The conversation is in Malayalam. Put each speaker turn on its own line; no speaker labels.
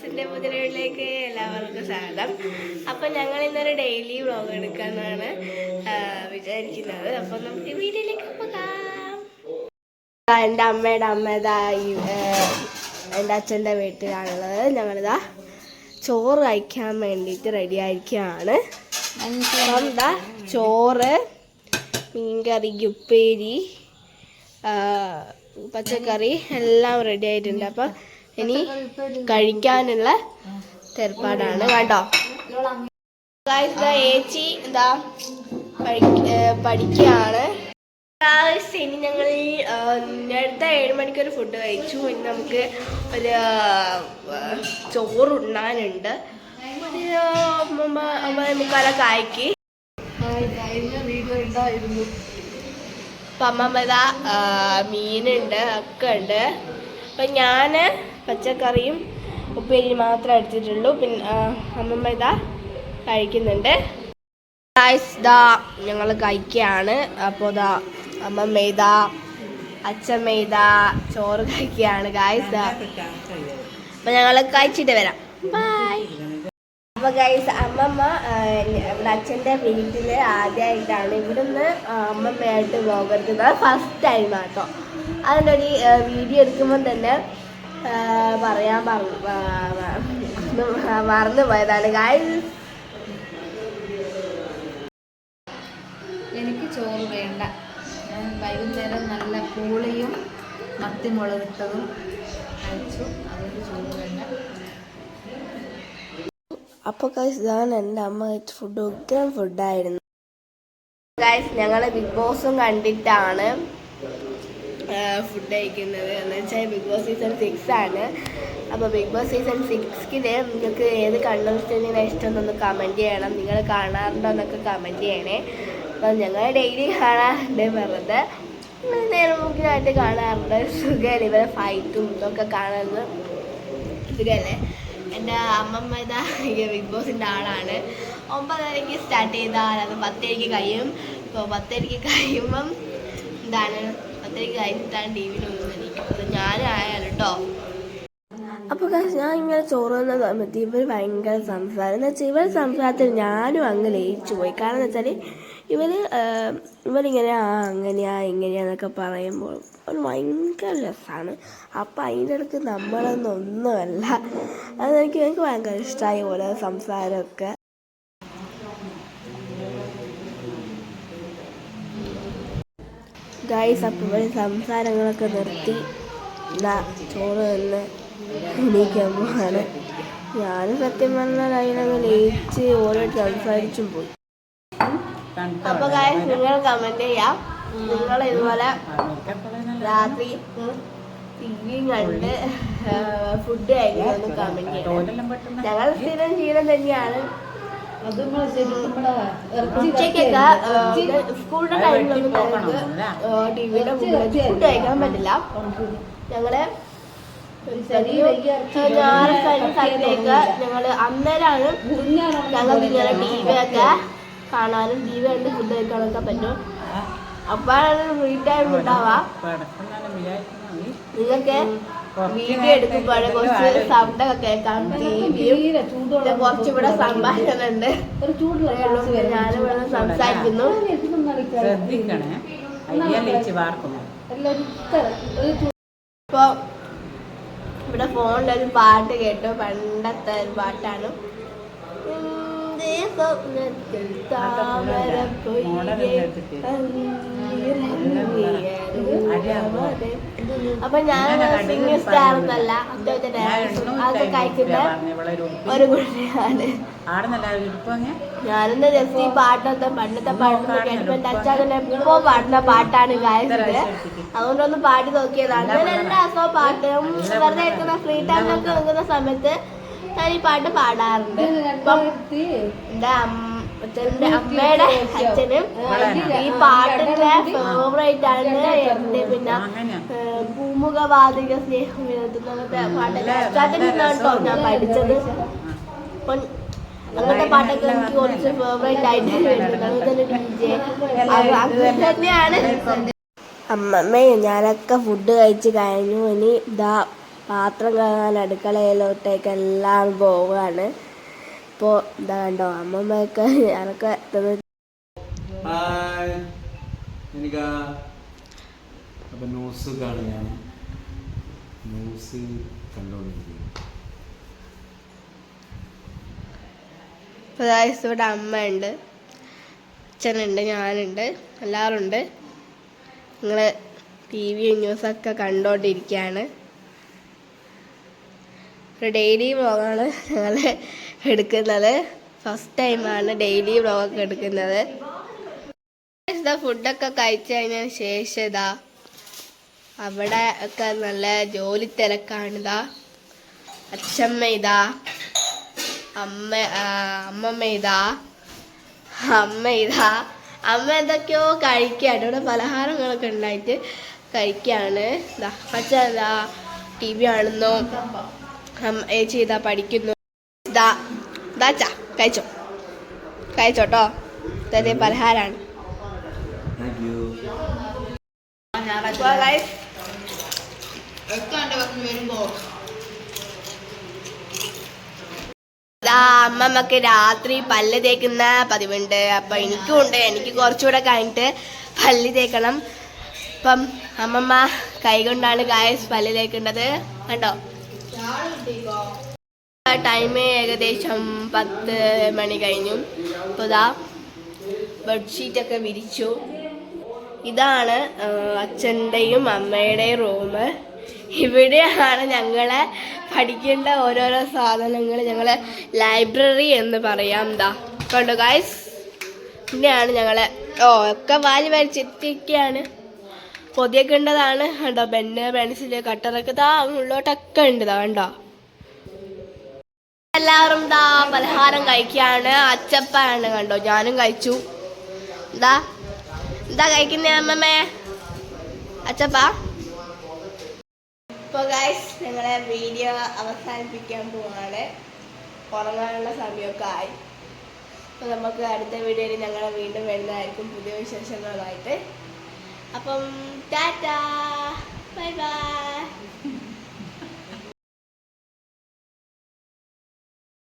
വ്ളോഗ്സിന്റെ മുതലിലേക്ക് എല്ലാവർക്കും സ്വാഗതം. അപ്പൊ ഞങ്ങൾ ഇന്നൊരു ഡെയിലി വ്ളോഗ് എടുക്കാനാണ് വിചാരിക്കുന്നത്. അപ്പൊ നമുക്ക് വീഡിയോയിലേക്ക് പോകാം. എൻ്റെ അമ്മയുടെ എൻ്റെ അച്ഛൻ്റെ വീട്ടിലാണുള്ളത്. ഞങ്ങളിതാ ചോറ് കഴിക്കാൻ വേണ്ടിയിട്ട് റെഡി ആയിരിക്കുകയാണ്. അപ്പം ഇതാ ചോറ്, മീൻകറി, ഉപ്പേരി, പച്ചക്കറി എല്ലാം റെഡി ആയിട്ടുണ്ട്. അപ്പം ഇനി കഴിക്കാനുള്ള ഏർപ്പാടാണ് കേട്ടോ. ഏച്ചി എന്താ പഠിക്കുകയാണ്. ഇനി ഞങ്ങൾ നേരത്തെ 7 മണിക്കൊരു ഫുഡ് കഴിച്ചു. ഇനി നമുക്ക് ഒരു ചോറുണ്ണാനുണ്ട്. 9:45 ആയിക്ക്. അപ്പം അമ്മമ്മ ഇതാ മീനുണ്ട്, ഒക്കെ ഉണ്ട്. അപ്പം ഞാൻ പച്ചക്കറിയും ഉപ്പേരി മാത്രമേ എടുത്തിട്ടുള്ളൂ. പിന്നെ അമ്മമ്മ ഇതാ കഴിക്കുന്നുണ്ട്. ഇതാ ഞങ്ങൾ കഴിക്കുകയാണ്. അപ്പോൾ ഇതാ അമ്മമ്മ ഇതാ അച്ഛമ്മ ഇതാ ചോറ് കഴിക്കുകയാണ് ഗായ്സ്. അപ്പം ഞങ്ങൾ കഴിച്ചിട്ട് വരാം. ബൈ. അപ്പോൾ ഗൈസ്, അമ്മമ്മ ഇവിടെ അച്ഛൻ്റെ വീട്ടിൽ ആദ്യമായിട്ടാണ് ഇവിടുന്ന് അമ്മമ്മയായിട്ട് പോകരുന്നത്. ഫസ്റ്റ് ടൈം ആട്ടോ. അതിൻ്റെ ഒരു വീഡിയോ എടുക്കുമ്പോൾ തന്നെ പറയാൻ മറന്നു പോയതാണ് ഗൈസ്.
എനിക്ക് ചോറ് വേണ്ട. ഞാൻ വൈകുന്നേരം നല്ല പൂളിയും മത്തിമുളകിട്ടതും കഴിച്ചു. അതുകൊണ്ട് ചോറ് വേണ്ട.
അപ്പോൾ ഗൈസ്, ഇതാണ് എൻ്റെ അമ്മ കഴിച്ച ഫുഡ്. ഉഗ്രം ഫുഡായിരുന്നു ഗൈസ്. ഞങ്ങൾ ബിഗ് ബോസും കണ്ടിട്ടാണ് ഫുഡ് കഴിക്കുന്നത്. എന്ന് വെച്ചാൽ ബിഗ് ബോസ് സീസൺ 6 ആണ്. അപ്പോൾ ബിഗ് ബോസ് സീസൺ 6-ന് നിങ്ങൾക്ക് ഏത് കണ്ടസ്റ്റൻറ്റിനെ ഇഷ്ടമെന്നൊന്ന് കമൻറ്റ് ചെയ്യണം. നിങ്ങൾ കാണാറുണ്ടോ എന്നൊക്കെ കമൻറ്റ് ചെയ്യണേ. അപ്പം ഞങ്ങൾ ഡെയിലി കാണാറുണ്ട്. വെറുതെ നേരമുക്കിനായിട്ട് കാണാറുണ്ട്. സുഖമല്ലേ ഇവരെ ഫൈറ്റും ഇതൊക്കെ കാണുന്നത് സുഖമല്ലേ. എൻ്റെ അമ്മമ്മ ഇതാ ബിഗ് ബോസിൻ്റെ ആളാണ്. 9:30 സ്റ്റാർട്ട് ചെയ്താൽ അത് 10:00 കഴിയും. ഇപ്പോൾ 10:00 കഴിയുമ്പം എന്താണ് 10:00 കഴിഞ്ഞിട്ടാണ് TV-യിൽ ഒന്നും. അത് ഞാനായാലും കേട്ടോ. അപ്പോൾ ഞാൻ ഇങ്ങനെ ചോറ് തന്ന സമയത്ത് ഇവർ ഭയങ്കര സംസാരം. എന്ന് വെച്ചാൽ ഇവർ സംസാരത്തിൽ ഞാനും അങ്ങ് ലയിച്ചു പോയി. കാരണം എന്ന് വെച്ചാൽ ഇവരിങ്ങനെ അങ്ങനെയാ ഇങ്ങനെയാന്നൊക്കെ പറയുമ്പോൾ അത് ഭയങ്കര രസമാണ്. അപ്പം അതിൻ്റെ ഇടയ്ക്ക് നമ്മളൊന്നൊന്നുമല്ല. എനിക്ക് ഭയങ്കര ഇഷ്ടമായി ഓരോ സംസാരമൊക്കെ. ഗൈസ്, അപ്പോൾ സംസാരങ്ങളൊക്കെ നിർത്തി ചോറ് തന്നെ എണീക്കാൻ പോവാണ്. ഞാനും സത്യം പറഞ്ഞാൽ അതിനങ്ങ് ലയിച്ച് ഓരോ സംസാരിച്ചും പോയി. അപ്പോൾ ഗൈസ്, നിങ്ങൾ കമൻറ്റ് ചെയ്യാം. നിങ്ങൾ ഇതുപോലെ രാത്രി TV കണ്ട് ഫുഡ് കഴിക്കുന്നൊന്ന് കമൻറ്റ് ചെയ്യണം. ഞങ്ങൾ സ്ഥിരം ശീലം തന്നെയാണ്. ഉച്ചയ്ക്കൊക്കെ സ്കൂളിൻ്റെ ടൈമിലൊന്നും ഞങ്ങൾക്ക് TV-യുടെ മുമ്പിൽ ഫുഡ് കഴിക്കാൻ പറ്റില്ല. ഞങ്ങള് സൈഡിലേക്ക് ഞങ്ങൾ അന്നേരമാണ് ഞങ്ങൾക്ക് ഇങ്ങനെ TV ഒക്കെ കാണാനും TV കണ്ട് ഫുഡ് കഴിക്കാനൊക്കെ പറ്റും. അപ്പോഴാണ് ഫ്രീ ടൈം ഉണ്ടാവാം. നിങ്ങൾക്ക് വീഡിയോ എടുക്കുമ്പോഴേ കുറച്ച് സൗണ്ടൊക്കെ കേൾക്കാം. TVയും കുറച്ചിവിടെ സംഭാഷണ ഉണ്ട്. ഞാനിവിടെ സംസാരിക്കുന്നു. ഇപ്പോൾ ഇവിടെ ഫോണിലൊരു പാട്ട് കേട്ടു. പണ്ടത്തെ ഒരു പാട്ടാണ്. അപ്പൊ ഞാൻ സിംഗിങ് സ്റ്റാർ എന്നല്ല, അതൊക്കെ കഴിക്കുന്ന ഒരു കുട്ടിയാണ്. ഞാനെന്ന് ജസ്റ്റ് ഈ പാട്ടൊക്കെ പണ്ടത്തെ പാട്ടൊക്കെ കേട്ടപ്പോ എൻ്റെ അച്ഛനെ എപ്പോ പാടുന്ന പാട്ടാണ് ഗായകര്. അതുകൊണ്ടൊന്ന് പാടി നോക്കിയതാണ്. ഞാൻ എല്ലാ ദിവസവും പാട്ടും വെറുതെ ഇരിക്കുന്ന ഫ്രീ ടൈമിലൊക്കെ നിൽക്കുന്ന സമയത്ത് ഞാൻ ഈ പാട്ട് പാടാറുണ്ട്. ഇപ്പം എൻ്റെ അമ്മയുടെ അച്ഛനും ഈ പാട്ടിന്റെ ഫേവറേറ്റ് ആണ്. എൻ്റെ പിന്നെ പൂമുഖവാതിക സ്നേഹം അങ്ങനത്തെ പാട്ടൊക്കെ അച്ഛൻ നിന്നാട്ടോ ഞാൻ പഠിച്ചത്. അപ്പം അങ്ങനത്തെ പാട്ടൊക്കെ എനിക്ക് കുറച്ച് ഫേവറേറ്റ് ആയിട്ട് വരുന്നത്. അതുപോലെ DJ അങ്ങനെ തന്നെയാണ്. അമ്മമ്മയും ഞാനൊക്കെ ഫുഡ് കഴിച്ച് കഴിഞ്ഞു. ഇനി ഇതാ പാത്രം കഴുകാൻ അടുക്കളയിലോട്ടേക്കെല്ലാം പോവുകയാണ്. ഇപ്പോൾ എന്താ കണ്ടോ അമ്മമ്മയൊക്കെ ഞാനൊക്കെ
അപ്പം ന്യൂസ് കാണുകയാണ്. ന്യൂസ് കണ്ടുകൊണ്ടിരിക്കുന്നു.
ഇപ്പോൾ ഇവിടെ അമ്മയുണ്ട്, അച്ഛനുണ്ട്, ഞാനുണ്ട്, എല്ലാവരും ഉണ്ട്. ഞങ്ങൾ TV ന്യൂസൊക്കെ കണ്ടുകൊണ്ടിരിക്കുകയാണ്. ഒരു ഡെയിലി വ്ളോഗാണ് ഞങ്ങൾ എടുക്കുന്നത്. ഫസ്റ്റ് ടൈമാണ് ഡെയിലി വ്ളോഗൊക്കെ എടുക്കുന്നത്. ഇതാ ഫുഡൊക്കെ കഴിച്ചു കഴിഞ്ഞതിന് ശേഷം ഇതാ അവിടെ ഒക്കെ നല്ല ജോലി തിരക്കാണിതാ. അച്ഛമ്മ ഇതാ, അമ്മമ്മ ഇതാ, അമ്മ ഇതാ. അമ്മ എന്തൊക്കെയോ കഴിക്കുകയാണ്. ഇവിടെ പലഹാരങ്ങളൊക്കെ ഉണ്ടായിട്ട് കഴിക്കുകയാണ്. ഇതാ അച്ഛൻ ഇതാ TV കാണുന്നു, ഏച്ചി ഇതാ പഠിക്കുന്നു. ഇതാ ഇതാച്ചാ കഴിച്ചോട്ടോ. ഇതേ പലഹാരമാണ്. അമ്മമ്മക്ക് രാത്രി പല്ല് തേക്കുന്ന പതിവുണ്ട്. അപ്പം എനിക്കും ഉണ്ട്. എനിക്ക് കുറച്ചുകൂടെ കഴിഞ്ഞിട്ട് പല്ല് തേക്കണം. അപ്പം അമ്മമ്മ കൈകൊണ്ടാണ് ഗായ്സ് പല്ല് തേക്കേണ്ടത്. കണ്ടോ, ടൈം ഏകദേശം 10 മണി കഴിഞ്ഞു. അപ്പോൾ ഇതാ ബെഡ്ഷീറ്റൊക്കെ വിരിച്ചു. ഇതാണ് അച്ഛൻ്റെയും അമ്മയുടെയും റൂം. ഇവിടെയാണ് ഞങ്ങളെ പഠിക്കേണ്ട ഓരോരോ സാധനങ്ങൾ, ഞങ്ങളെ ലൈബ്രറി എന്ന് പറയാം. എന്താ കണ്ടോ ഗായ്സ്, ഇവിടെയാണ് ഞങ്ങളെ ഒക്കെ വാരി വരച്ചിട്ടൊക്കെയാണ്. പൊതിയൊക്കെ ഉണ്ടതാണ് കണ്ടോ. പെന്ന്, പെൻസില്, കട്ടറൊക്കെ ഇതാ ഉള്ളോട്ടൊക്കെ ഉണ്ട്. ഇതാ കണ്ടോ. എല്ലാവരും ഇതാ പലഹാരം കഴിക്കുകയാണ്. അച്ചപ്പാണ് കണ്ടോ, ഞാനും കഴിച്ചു. എന്താ കഴിക്കുന്നേ അമ്മമ്മേ? അച്ചപ്പ. ഇപ്പോൾ ഗൈസ് ഞങ്ങളെ വീഡിയോ അവസാനിപ്പിക്കാൻ പോവാണ്. ഉറങ്ങാനുള്ള സമയമൊക്കെ ആയി. അപ്പോൾ നമുക്ക് അടുത്ത വീഡിയോയിൽ ഞങ്ങൾ വീണ്ടും വരുന്നതായിരിക്കും പുതിയ വിശേഷങ്ങളുമായിട്ട്. അപ്പം ടാറ്റാ, ബൈ ബൈ.